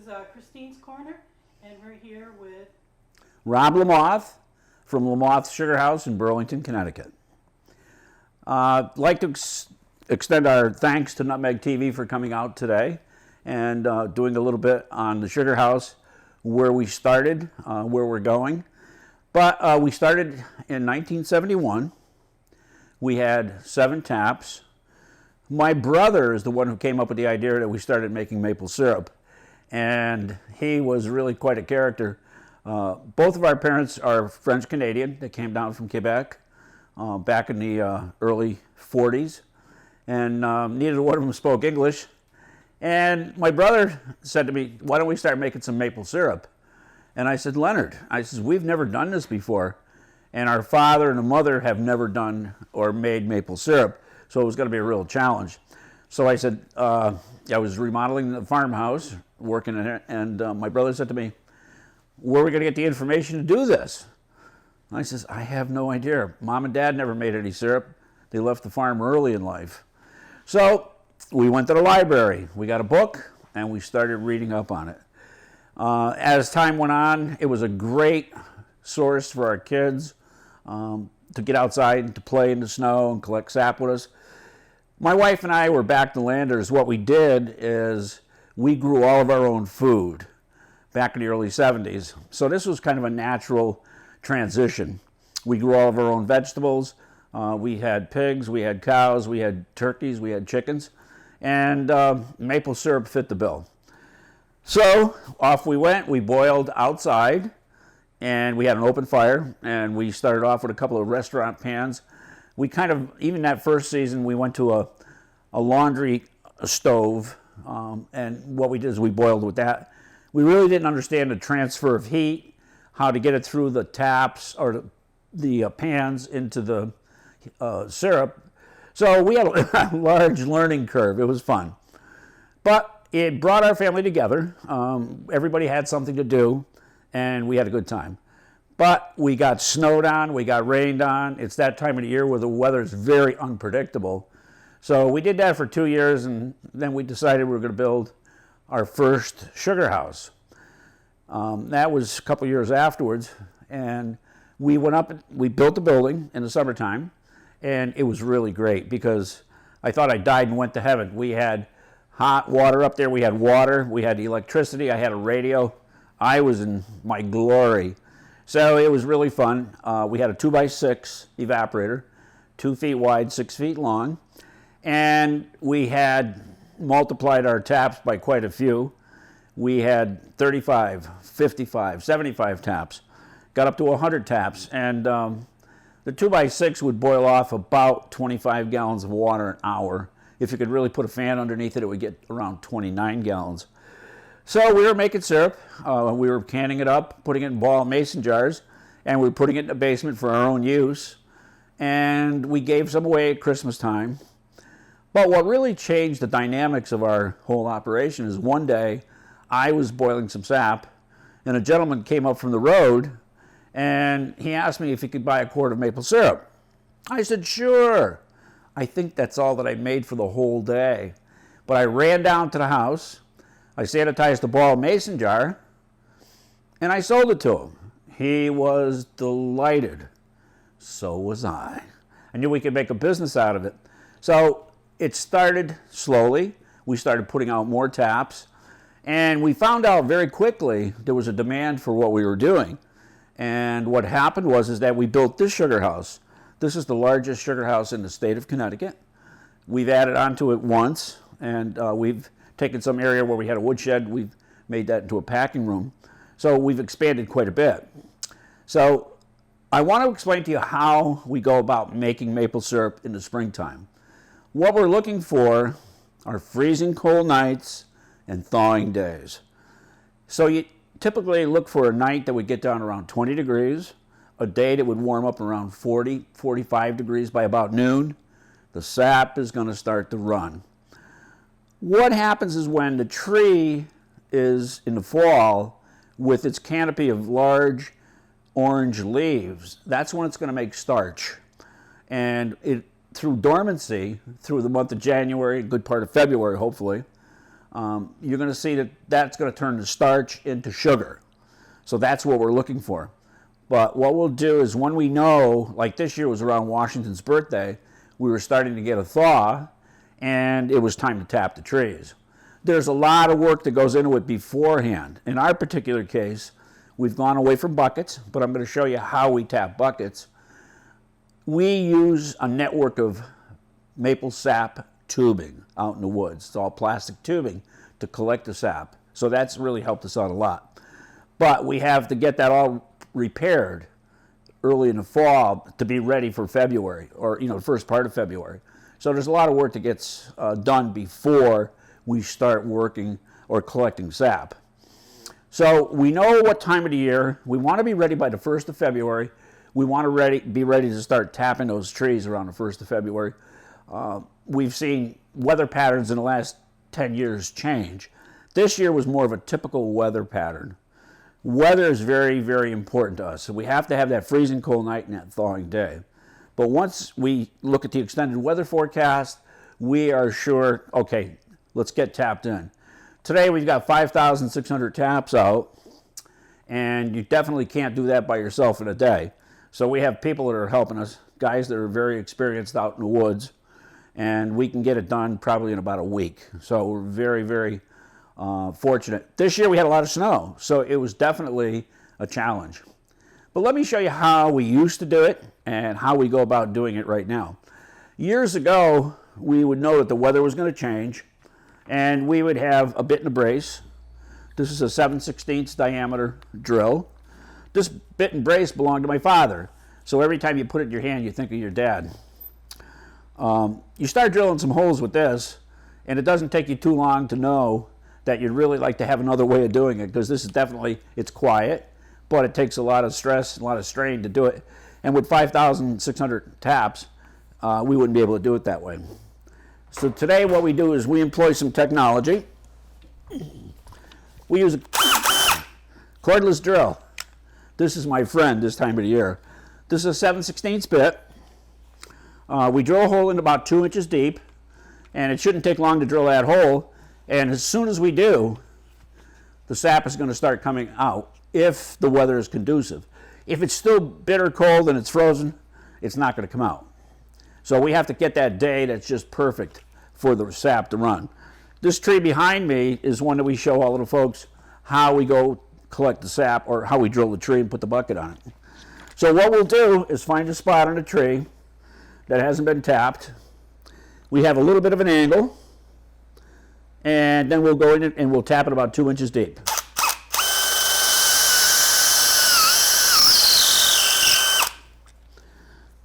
Christine's Corner, and we're here with Rob Lamothe from Lamothe Sugar House in Burlington, Connecticut. I'd like to extend our thanks to Nutmeg TV for coming out today and doing a little bit on the Sugar House, where we started, where we're going. But we started in 1971. We had 7 taps. My brother is the one who came up with the idea that we started making maple syrup, and he was really quite a character. Both of our parents are French-Canadian. They came down from Quebec back in the early 40s, and neither one of them spoke English. And my brother said to me, "Why don't we start making some maple syrup?" And I said, "Leonard," I said, "we've never done this before, and our father and the mother have never done or made maple syrup, so it was going to be a real challenge." So I said, I was remodeling the farmhouse, working in it, and my brother said to me, "Where are we going to get the information to do this?" And I says, "I have no idea. Mom and Dad never made any syrup. They left the farm early in life." So we went to the library. We got a book, and we started reading up on it. As time went on, it was a great source for our kids to get outside and to play in the snow and collect sap with us. My wife and I were back to landers. What we did is we grew all of our own food back in the early 70s. So this was kind of a natural transition. We grew all of our own vegetables. We had pigs, we had cows, we had turkeys, we had chickens, and maple syrup fit the bill. So off we went. We boiled outside, and we had an open fire, and we started off with a couple of restaurant pans. We kind of, even that first season, we went to a laundry stove, and what we did is we boiled with that. We really didn't understand the transfer of heat, how to get it through the taps or the pans into the syrup. So we had a large learning curve. It was fun. But it brought our family together. Everybody had something to do, and we had a good time. But we got snowed on, we got rained on. It's that time of the year where the weather is very unpredictable. So we did that for 2 years, and then we decided we were going to build our first sugar house. That was a couple years afterwards, and we went up, we built the building in the summertime, and it was really great because I thought I died and went to heaven. We had hot water up there, we had water, we had electricity, I had a radio. I was in my glory. So it was really fun. We had a 2x6 evaporator, 2 feet wide, 6 feet long, and we had multiplied our taps by quite a few. We had 35, 55, 75 taps, got up to 100 taps, and the 2x6 would boil off about 25 gallons of water an hour. If you could really put a fan underneath it, it would get around 29 gallons. So we were making syrup. We were canning it up, putting it in ball mason jars, and we were putting it in the basement for our own use. And we gave some away at Christmas time. But what really changed the dynamics of our whole operation is one day I was boiling some sap, and a gentleman came up from the road, and he asked me if he could buy a quart of maple syrup. I said, "Sure." I think that's all that I made for the whole day. But I ran down to the house, I sanitized the ball mason jar, and I sold it to him. He was delighted. So was I. I knew we could make a business out of it. So it started slowly. We started putting out more taps, and we found out very quickly there was a demand for what we were doing. And what happened was that we built this sugar house. This is the largest sugar house in the state of Connecticut. We've added onto it once, and we've taken some area where we had a woodshed, we've made that into a packing room. So we've expanded quite a bit. So I want to explain to you how we go about making maple syrup in the springtime. What we're looking for are freezing cold nights and thawing days. So you typically look for a night that would get down around 20 degrees, a day that would warm up around 40, 45 degrees by about noon. The sap is going to start to run. What happens is when the tree is in the fall with its canopy of large orange leaves, that's when it's going to make starch. And it, through dormancy, through the month of January, a good part of February hopefully, you're going to see that that's going to turn the starch into sugar. So that's what we're looking for. But what we'll do is when we know, like this year was around Washington's birthday, we were starting to get a thaw, and it was time to tap the trees. There's a lot of work that goes into it beforehand. In our particular case, we've gone away from buckets, but I'm going to show you how we tap buckets. We use a network of maple sap tubing out in the woods. It's all plastic tubing to collect the sap. So that's really helped us out a lot. But we have to get that all repaired early in the fall to be ready for February, or the first part of February. So there's a lot of work that gets done before we start working or collecting sap. So we know what time of the year. We want to be ready by the 1st of February. We want to be ready to start tapping those trees around the 1st of February. We've seen weather patterns in the last 10 years change. This year was more of a typical weather pattern. Weather is very, very important to us. So we have to have that freezing cold night and that thawing day. But once we look at the extended weather forecast, we are sure, okay, let's get tapped in. Today we've got 5,600 taps out, and you definitely can't do that by yourself in a day. So we have people that are helping us, guys that are very experienced out in the woods, and we can get it done probably in about a week. So we're very, very fortunate. This year we had a lot of snow, so it was definitely a challenge. But let me show you how we used to do it and how we go about doing it right now. Years ago, we would know that the weather was going to change, and we would have a bit and a brace. This is a 7/16 diameter drill. This bit and brace belonged to my father, so every time you put it in your hand, you think of your dad. You start drilling some holes with this, and it doesn't take you too long to know that you'd really like to have another way of doing it, because this is definitely, it's quiet, but it takes a lot of stress and a lot of strain to do it. And with 5,600 taps, we wouldn't be able to do it that way. So today what we do is we employ some technology. We use a cordless drill. This is my friend this time of the year. This is a 7/16 bit. We drill a hole in about 2 inches deep, and it shouldn't take long to drill that hole. And as soon as we do, the sap is going to start coming out if the weather is conducive. If it's still bitter cold and it's frozen, it's not going to come out. So we have to get that day that's just perfect for the sap to run. This tree behind me is one that we show all of the folks how we go collect the sap, or how we drill the tree and put the bucket on it. So what we'll do is find a spot on a tree that hasn't been tapped. We have a little bit of an angle, and then we'll go in and we'll tap it about 2 inches deep.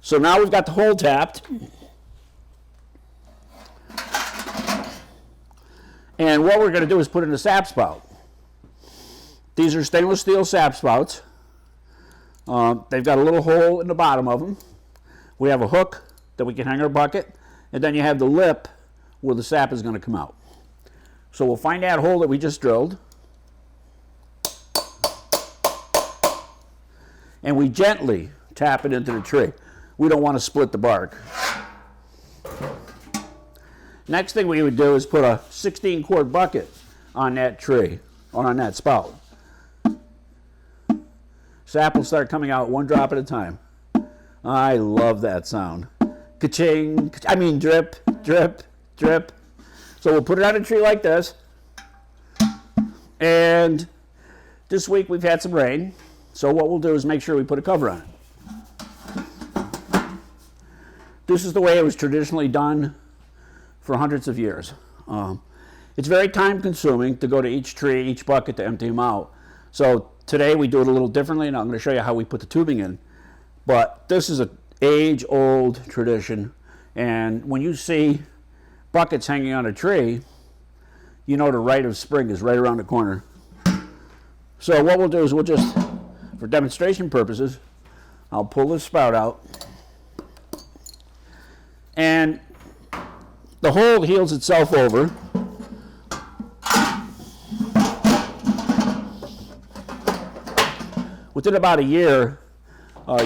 So now we've got the hole tapped, and what we're going to do is put in a sap spout. These are stainless steel sap spouts. They've got a little hole in the bottom of them. We have a hook that we can hang our bucket, and then you have the lip where the sap is going to come out. So we'll find that hole that we just drilled, and we gently tap it into the tree. We don't want to split the bark. Next thing we would do is put a 16-quart bucket on that tree, or on that spout. Sap will start coming out one drop at a time. I love that sound. Ka-ching, I mean drip, drip, drip. So we'll put it on a tree like this. And this week we've had some rain. So what we'll do is make sure we put a cover on it. This is the way it was traditionally done for hundreds of years. It's very time consuming to go to each tree, each bucket to empty them out. So today we do it a little differently, and I'm going to show you how we put the tubing in. But this is an age-old tradition, and when you see buckets hanging on a tree, you know the rite of spring is right around the corner. So what we'll do is we'll just, for demonstration purposes, I'll pull this spout out, and the hole heals itself over. Within about a year,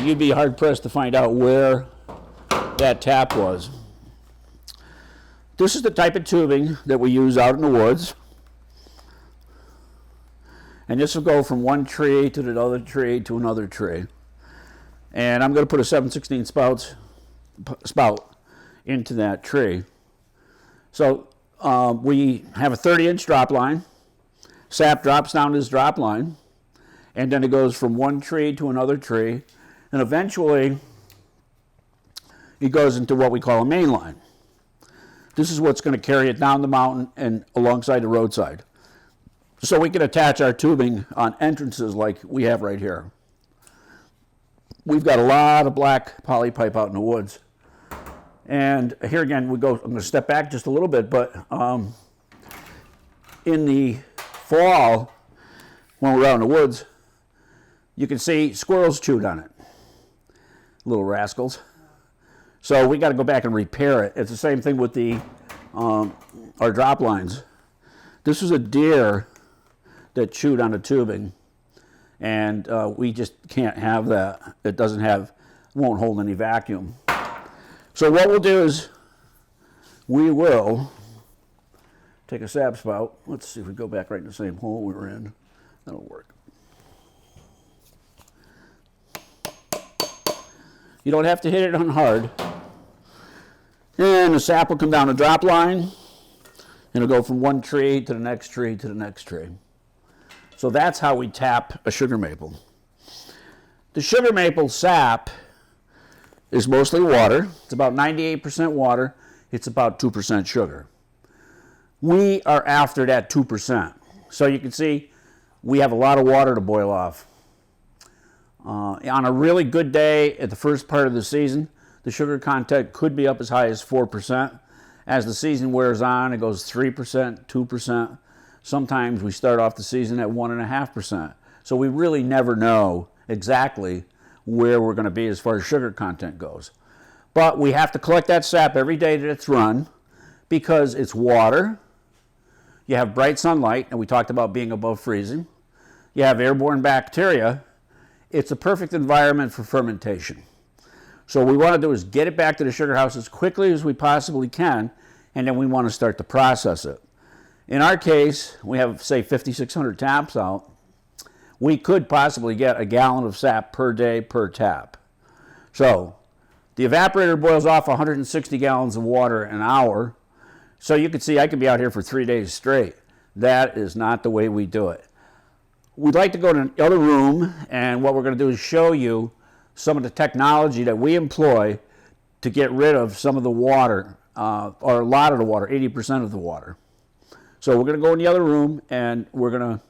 you'd be hard-pressed to find out where that tap was. This is the type of tubing that we use out in the woods. And this will go from one tree to the other tree to another tree. And I'm going to put a 7/16 spout into that tree. So we have a 30-inch drop line. Sap drops down this drop line, and then it goes from one tree to another tree, and eventually it goes into what we call a main line. This is what's going to carry it down the mountain and alongside the roadside. So we can attach our tubing on entrances like we have right here. We've got a lot of black poly pipe out in the woods. And here again, I'm going to step back just a little bit, but in the fall, when we're out in the woods, you can see squirrels chewed on it. Little rascals. So we got to go back and repair it. It's the same thing with the our drop lines. This was a deer that chewed on the tubing, and we just can't have that. It won't hold any vacuum. So what we'll do is we will take a sap spout. Let's see if we go back right in the same hole we were in. That'll work. You don't have to hit it on hard. And the sap will come down the drop line, and it'll go from one tree to the next tree to the next tree. So that's how we tap a sugar maple. The sugar maple sap is mostly water. It's about 98% water. It's about 2% sugar. We are after that 2%. So you can see we have a lot of water to boil off. On a really good day at the first part of the season, the sugar content could be up as high as 4%. As the season wears on, it goes 3%, 2%. Sometimes we start off the season at 1.5%. So we really never know exactly where we're going to be as far as sugar content goes. But we have to collect that sap every day that it's run because it's water. You have bright sunlight, and we talked about being above freezing. You have airborne bacteria. It's a perfect environment for fermentation. So what we want to do is get it back to the sugar house as quickly as we possibly can, and then we want to start to process it. In our case, we have, say, 5,600 taps out. We could possibly get a gallon of sap per day per tap. So the evaporator boils off 160 gallons of water an hour. So you can see I could be out here for 3 days straight. That is not the way we do it. We'd like to go to the other room, and what we're going to do is show you some of the technology that we employ to get rid of some of the water, or a lot of the water, 80% of the water. So we're going to go in the other room, and we're going to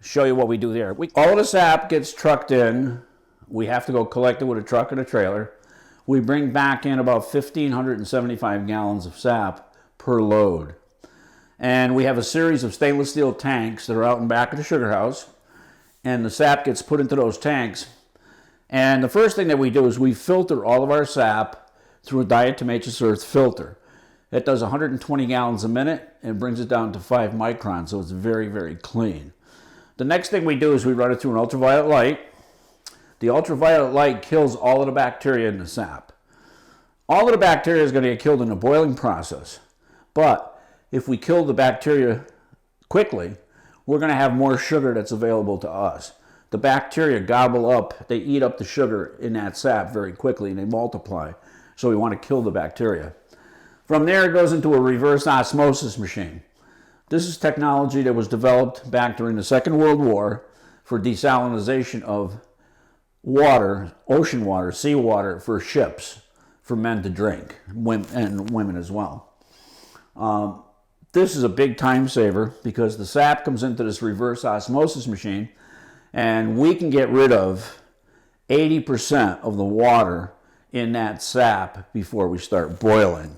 show you what we do there. All of the sap gets trucked in. We have to go collect it with a truck and a trailer. We bring back in about 1,575 gallons of sap per load. And we have a series of stainless steel tanks that are out in back of the sugar house, and the sap gets put into those tanks. And the first thing that we do is we filter all of our sap through a diatomaceous earth filter. It does 120 gallons a minute and brings it down to 5 microns, so it's very, very clean. The next thing we do is we run it through an ultraviolet light. The ultraviolet light kills all of the bacteria in the sap. All of the bacteria is going to get killed in the boiling process. But if we kill the bacteria quickly, we're going to have more sugar that's available to us. The bacteria gobble up, they eat up the sugar in that sap very quickly, and they multiply. So we want to kill the bacteria. From there, it goes into a reverse osmosis machine. This is technology that was developed back during the Second World War for desalinization of water, ocean water, seawater for ships, for men to drink, and women as well. This is a big time saver because the sap comes into this reverse osmosis machine, and we can get rid of 80% of the water in that sap before we start boiling.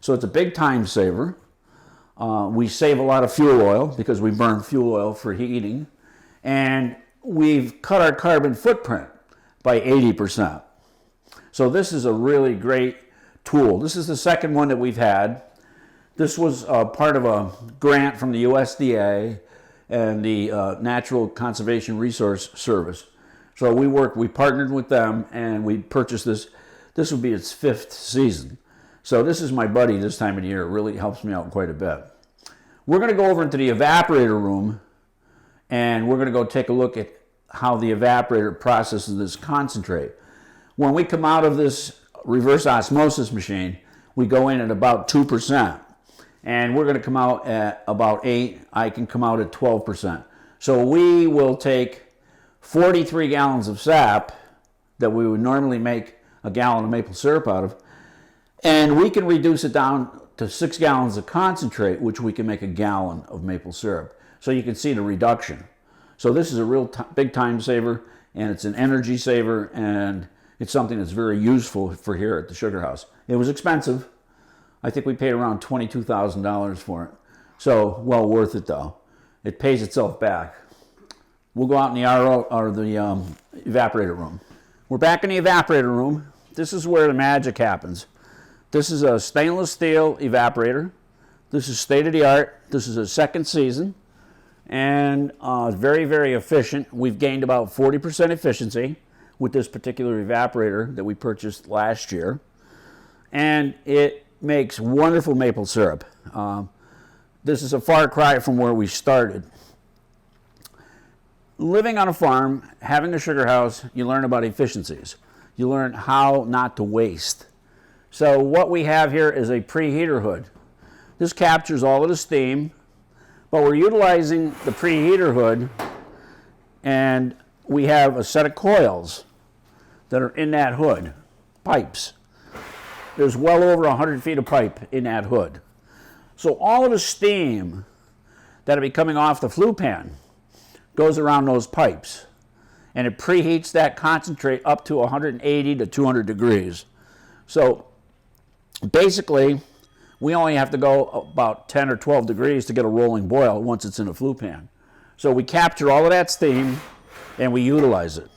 So it's a big time saver. We save a lot of fuel oil because we burn fuel oil for heating, and we've cut our carbon footprint by 80%. So this is a really great tool. This is the second one that we've had. This was part of a grant from the USDA and the Natural Conservation Resource Service. So we partnered with them, and we purchased this. This will be its 5th season. So this is my buddy this time of the year. It really helps me out quite a bit. We're going to go over into the evaporator room and we're going to go take a look at how the evaporator processes this concentrate. When we come out of this reverse osmosis machine, we go in at about 2%, and we're going to come out at about 8. I can come out at 12%. So we will take 43 gallons of sap that we would normally make a gallon of maple syrup out of, and we can reduce it down to 6 gallons of concentrate, which we can make a gallon of maple syrup. So you can see the reduction. So this is a real big time saver, and it's an energy saver, and it's something that's very useful for here at the sugar house. It was expensive. I think we paid around $22,000 for it. So well worth it though. It pays itself back. We'll go out in the RO, or the evaporator room. We're back in the evaporator room. This is where the magic happens. This is a stainless steel evaporator. This is state of the art. This is a second season, and very, very efficient. We've gained about 40% efficiency with this particular evaporator that we purchased last year, and it makes wonderful maple syrup. This is a far cry from where we started. Living on a farm, having a sugar house, you learn about efficiencies. You learn how not to waste. So what we have here is a preheater hood. This captures all of the steam, but we're utilizing the preheater hood, and we have a set of coils that are in that hood, pipes. There's well over 100 feet of pipe in that hood. So all of the steam that'll be coming off the flue pan goes around those pipes, and it preheats that concentrate up to 180 to 200 degrees. So basically, we only have to go about 10 or 12 degrees to get a rolling boil once it's in a flue pan. So we capture all of that steam and we utilize it.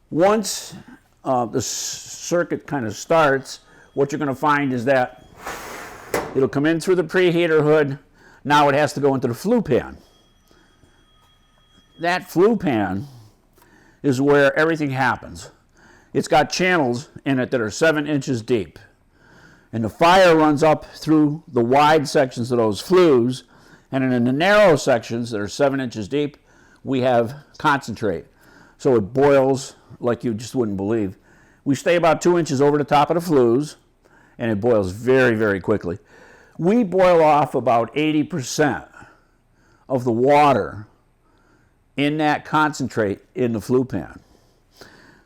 Once the circuit kind of starts, what you're going to find is that it'll come in through the preheater hood. Now it has to go into the flue pan. That flue pan is where everything happens. It's got channels in it that are 7 inches deep. And the fire runs up through the wide sections of those flues, and in the narrow sections that are 7 inches deep, we have concentrate. So it boils like you just wouldn't believe. We stay about 2 inches over the top of the flues, and it boils very, very quickly. We boil off about 80% of the water in that concentrate in the flue pan.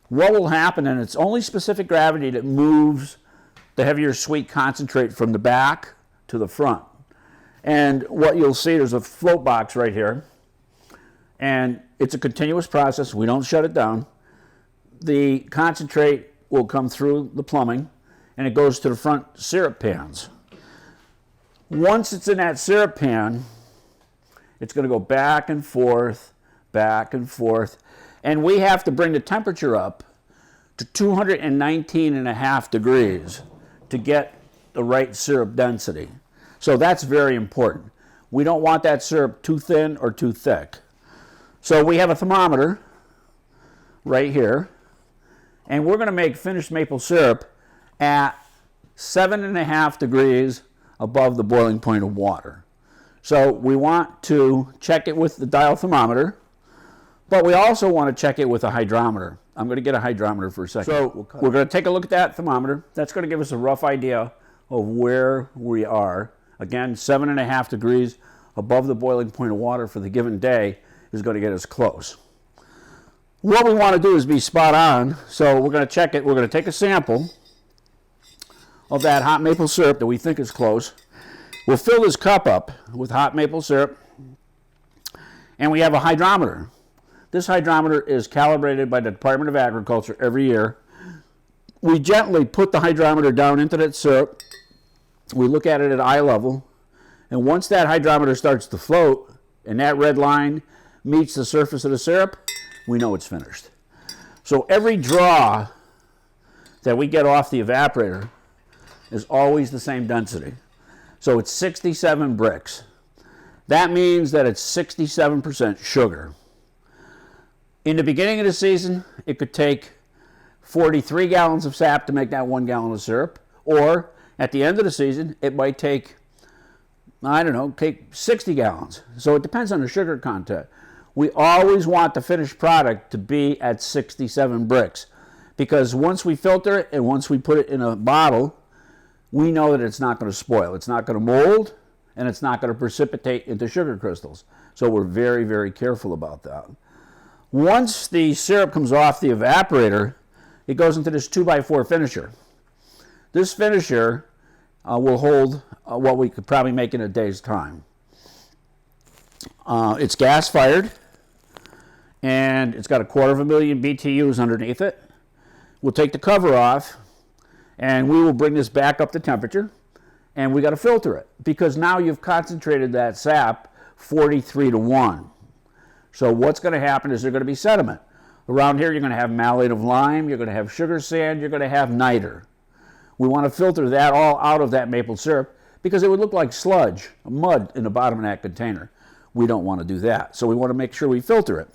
What will happen, and it's only specific gravity that moves the heavier sweet concentrate from the back to the front. And what you'll see, there's a float box right here, and it's a continuous process. We don't shut it down. The concentrate will come through the plumbing, and it goes to the front syrup pans. Once it's in that syrup pan, it's going to go back and forth, and we have to bring the temperature up to 219.5 degrees to get the right syrup density. So that's very important. We don't want that syrup too thin or too thick. So we have a thermometer right here, and we're going to make finished maple syrup at 7.5 degrees above the boiling point of water. So we want to check it with the dial thermometer, but we also want to check it with a hydrometer. I'm going to get a hydrometer for a second. So we're going to take a look at that thermometer. That's going to give us a rough idea of where we are. Again, 7.5 degrees above the boiling point of water for the given day is going to get us close. What we want to do is be spot on, so we're going to check it. We're going to take a sample of that hot maple syrup that we think is close. We'll fill this cup up with hot maple syrup, and we have a hydrometer. This hydrometer is calibrated by the Department of Agriculture every year. We gently put the hydrometer down into that syrup. We look at it at eye level, and once that hydrometer starts to float and that red line meets the surface of the syrup, we know it's finished. So every draw that we get off the evaporator is always the same density. So it's 67 bricks. That means that it's 67% sugar. In the beginning of the season, it could take 43 gallons of sap to make that 1 gallon of syrup, or at the end of the season, it might take I don't know, take 60 gallons. So it depends on the sugar content. We always want the finished product to be at 67 bricks, because once we filter it and once we put it in a bottle, we know that it's not going to spoil. It's not going to mold, and it's not going to precipitate into sugar crystals. So we're very, very careful about that. Once the syrup comes off the evaporator, it goes into this 2x4 finisher. This finisher will hold what we could probably make in a day's time. It's gas fired, and it's got 250,000 BTUs underneath it. We'll take the cover off, and we will bring this back up to temperature, and we got to filter it, because now you've concentrated that sap 43 to 1. So what's going to happen is there's going to be sediment. Around here you're going to have malate of lime, you're going to have sugar sand, you're going to have niter. We want to filter that all out of that maple syrup, because it would look like sludge, mud in the bottom of that container. We don't want to do that. So we want to make sure we filter it.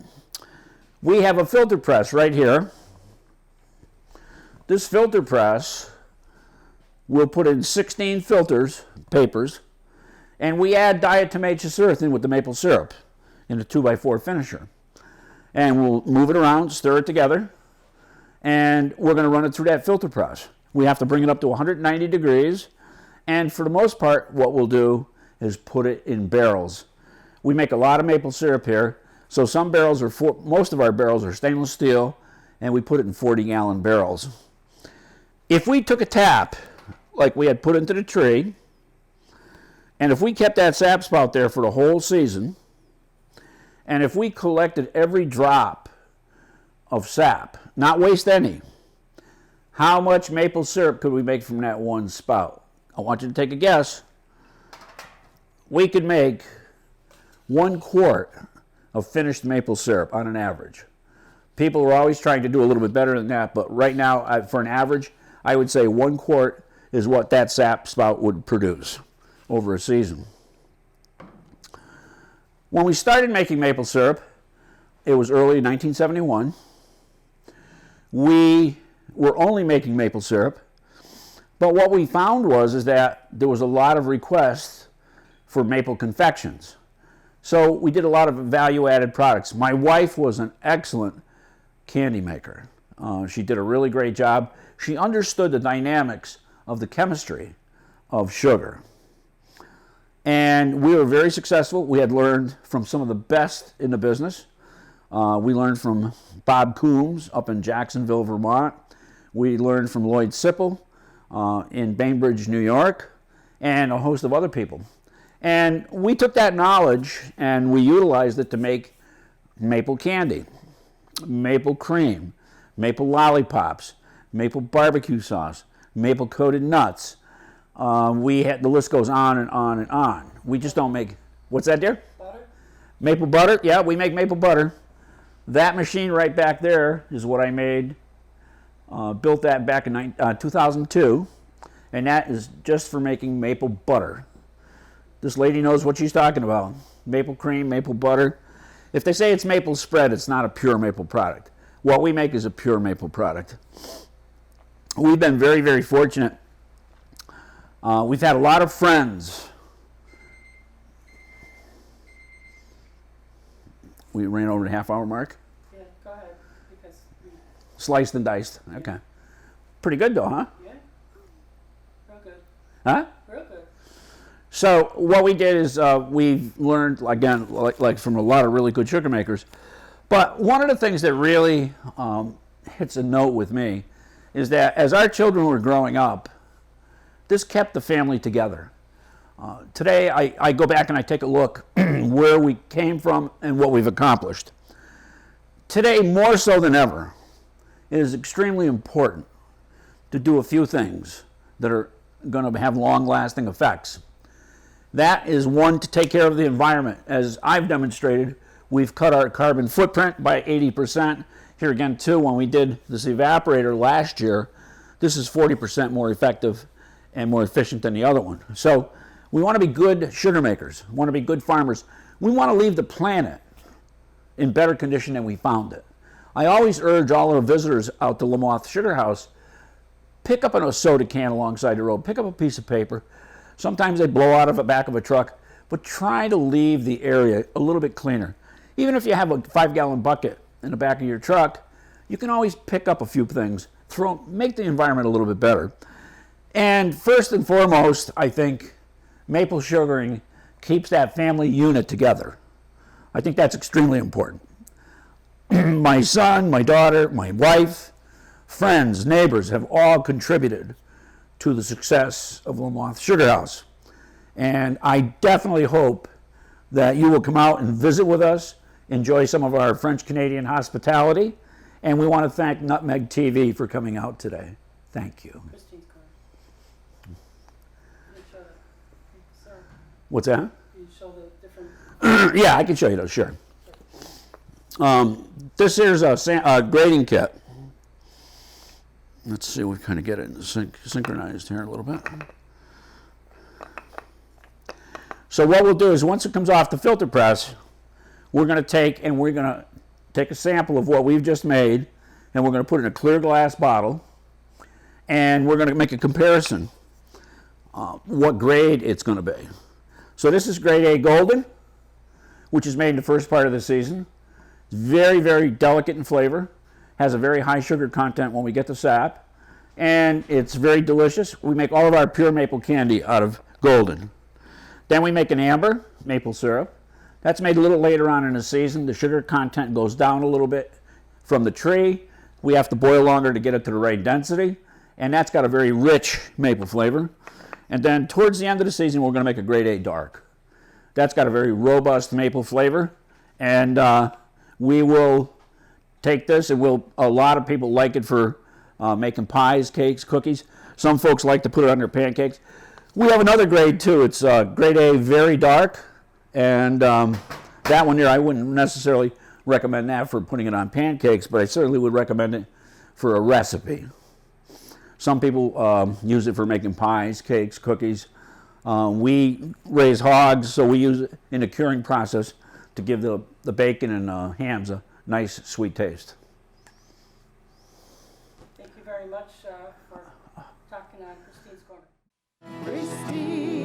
We have a filter press right here. This filter press, we'll put in 16 papers, and we add diatomaceous earth in with the maple syrup in a 2x4 finisher. And we'll move it around, stir it together, and we're going to run it through that filter press. We have to bring it up to 190 degrees, and for the most part, what we'll do is put it in barrels. We make a lot of maple syrup here, so some barrels are, most of our barrels are stainless steel, and we put it in 40-gallon barrels. If we took a tap, like we had put into the tree, and if we kept that sap spout there for the whole season, and if we collected every drop of sap, not waste any, how much maple syrup could we make from that one spout? I want you to take a guess. We could make 1 quart of finished maple syrup on an average. People are always trying to do a little bit better than that, but right now, for an average, I would say 1 quart is what that sap spout would produce over a season. When we started making maple syrup, it was early 1971. We were only making maple syrup, but what we found is that there was a lot of requests for maple confections. So we did a lot of value-added products. My wife was an excellent candy maker. She did a really great job. She understood the dynamics of the chemistry of sugar. And we were very successful. We had learned from some of the best in the business. We learned from Bob Coombs up in Jacksonville, Vermont. We learned from Lloyd Sipple in Bainbridge, New York, and a host of other people. And we took that knowledge and we utilized it to make maple candy, maple cream, maple lollipops, maple barbecue sauce, maple coated nuts. The list goes on and on and on. We just don't make, what's that, dear? Butter? Maple butter? Yeah, we make maple butter. That machine right back there is what I made. Built that back in 2002, and that is just for making maple butter. This lady knows what she's talking about. Maple cream, maple butter. If they say it's maple spread, it's not a pure maple product. What we make is a pure maple product. We've been very, very fortunate. We've had a lot of friends. We ran over the half-hour mark. Yeah, go ahead. Because Sliced and diced. Okay. Pretty good though, huh? yeah, real good. Huh? Real good. So what we did is we've learned, again, like from a lot of really good sugar makers. But one of the things that really hits a note with me is that as our children were growing up, this kept the family together. Today, I go back and I take a look where we came from and what we've accomplished. Today, more so than ever, it is extremely important to do a few things that are going to have long-lasting effects. That is, one, to take care of the environment. As I've demonstrated, we've cut our carbon footprint by 80%. Here again, too, when we did this evaporator last year, this is 40% more effective and more efficient than the other one. So we want to be good sugar makers. We want to be good farmers. We want to leave the planet in better condition than we found it. I always urge all of the visitors out to Lamothe Sugar House, pick up a soda can alongside the road, pick up a piece of paper. Sometimes they blow out of the back of a truck, but try to leave the area a little bit cleaner. Even if you have a 5-gallon bucket in the back of your truck, you can always pick up a few things, make the environment a little bit better. And first and foremost, I think maple sugaring keeps that family unit together. I think that's extremely important. My son, my daughter, my wife, friends, neighbors have all contributed to the success of Lamothe Sugar House. And I definitely hope that you will come out and visit with us, enjoy some of our French-Canadian hospitality, and we want to thank Nutmeg TV for coming out today. Thank you. Christine's card. You show it. Sir, What's that? you show the different. Yeah, I can show you those, sure. This here's a grading kit. Let's see, we kind of get it synchronized here a little bit. So what we'll do is once it comes off the filter press, we're going to take a sample of what we've just made, and we're going to put it in a clear glass bottle, and we're going to make a comparison what grade it's going to be. So this is grade A golden, which is made in the first part of the season. It's very, very delicate in flavor, has a very high sugar content when we get the sap, and it's very delicious. We make all of our pure maple candy out of golden. Then we make an amber maple syrup. That's made a little later on in the season. The sugar content goes down a little bit from the tree. We have to boil longer to get it to the right density, and that's got a very rich maple flavor. And then towards the end of the season, we're going to make a grade A dark. That's got a very robust maple flavor, and we will take this, and a lot of people like it for making pies, cakes, cookies. Some folks like to put it on their pancakes. We have another grade too. It's grade A very dark, and that one here I wouldn't necessarily recommend that for putting it on pancakes, but I certainly would recommend it for a recipe. Some people use it for making pies, cakes, cookies. We raise hogs, so we use it in the curing process to give the bacon and hams a nice sweet taste. Thank you very much for talking on Christine's Corner. Christine.